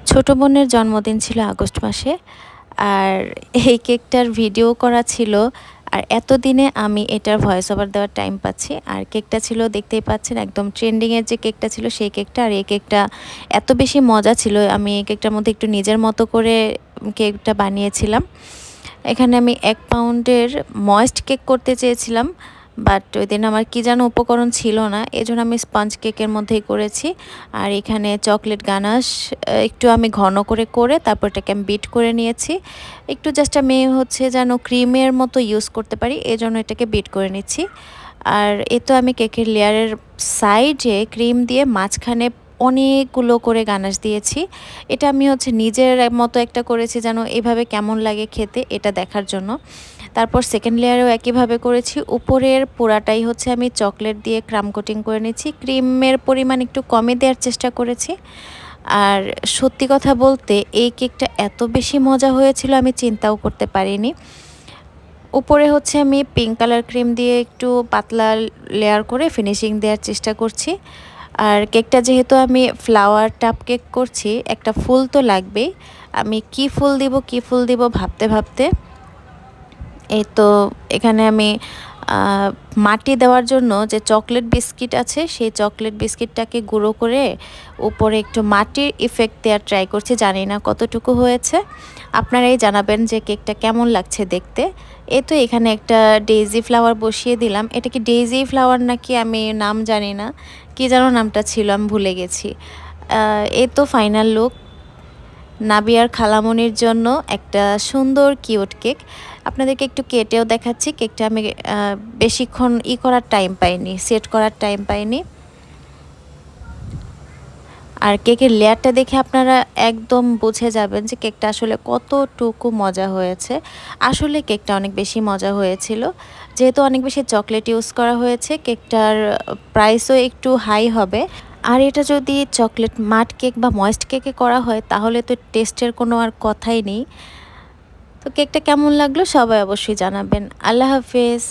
ছোট বোনের জন্মদিন ছিল আগস্ট মাসে। আর এই কেকটার ভিডিও করা ছিল। আর এতদিনে আমি এটার ভয়েস ওভার দেওয়ার টাইম পাচ্ছি। আর কেকটা ছিল দেখতেই পাচ্ছেন একদম ট্রেন্ডিংয়ের যে কেকটা ছিল সেই কেকটা। আর এই কেকটা এত বেশি মজা ছিল, আমি এই কেকটার মধ্যে একটু নিজের মতো করে কেকটা বানিয়েছিলাম। এখানে আমি 1 পাউন্ডের ময়েস্ট কেক করতে চেয়েছিলাম, বাট ওই দিন আমার কী যেন উপকরণ ছিল না, এজন্য আমি স্পঞ্জ কেকের মধ্যেই করেছি। আর এখানে চকলেট গানাশ একটু আমি ঘন করে করে তারপর এটাকে আমি বিট করে নিয়েছি। একটু জাস্ট আমি হচ্ছে যেন ক্রিমের মতো ইউজ করতে পারি, এজন্য এটাকে বিট করে নিচ্ছি। আর এ তো আমি কেকের লেয়ারের সাইডে ক্রিম দিয়ে মাঝখানে অনেকগুলো করে গানাশ দিয়েছি। এটা আমি হচ্ছে নিজের মতো একটা করেছি যেন এভাবে কেমন লাগে খেতে এটা দেখার জন্য। তারপর সেকেন্ড লেয়ারেও একইভাবে করেছি। উপরের পুরাটাই হচ্ছে আমি চকলেট দিয়ে ক্রাম কোটিং করে নিচ্ছি। ক্রিমের পরিমাণ একটু কমে দেওয়ার চেষ্টা করেছি। আর সত্যি কথা বলতে এই কেকটা এত বেশি মজা হয়েছিল আমি চিন্তাও করতে পারিনি। উপরে হচ্ছে আমি পিঙ্ক কালার ক্রিম দিয়ে একটু পাতলা লেয়ার করে ফিনিশিং দেওয়ার চেষ্টা করছি। আর কেকটা যেহেতু আমি ফ্লাওয়ার টাপ কেক করছি, একটা ফুল তো লাগবেই। আমি কি ফুল দিব ভাবতে ভাবতে এই তো এখানে আমি মাটি দেওয়ার জন্য যে চকলেট বিস্কিট আছে সেই চকলেট বিস্কিটটাকে গুঁড়ো করে উপরে একটু মাটির ইফেক্ট দেওয়ার ট্রাই করছি। জানি না কতটুকু হয়েছে, আপনারাই জানাবেন যে কেকটা কেমন লাগছে দেখতে। এই তো এখানে একটা ডেইজি ফ্লাওয়ার বসিয়ে দিলাম। এটা কি ডেইজি ফ্লাওয়ার নাকি আমি নাম জানি না, কি যেন নামটা ছিল আমি ভুলে গেছি। এই তো ফাইনাল লুক নাবিয়ার খালামনির জন্য একটা সুন্দর কিউট কেক। আপনাদেরকে একটু কেটেও দেখাচ্ছি। কেকটা আমি বেশিক্ষণ করার টাইম পাইনি, সেট করার টাইম পাইনি। আর কেকের লেয়ারটা দেখে আপনারা একদম বুঝে যাবেন যে কেকটা আসলে কতটুকু মজা হয়েছে। আসলে কেকটা অনেক বেশি মজা হয়েছিল, যেহেতু অনেক বেশি চকলেট ইউজ করা হয়েছে। কেকটার প্রাইসও একটু হাই হবে। আর এটা যদি চকলেট মাড কেক বা ময়েস্ট কেকে করা হয় তাহলে তো টেস্টের কোনো আর কথাই নেই। তো কেকটা কেমন লাগলো সবাই অবশ্যই জানাবেন। আল্লাহ হাফেজ।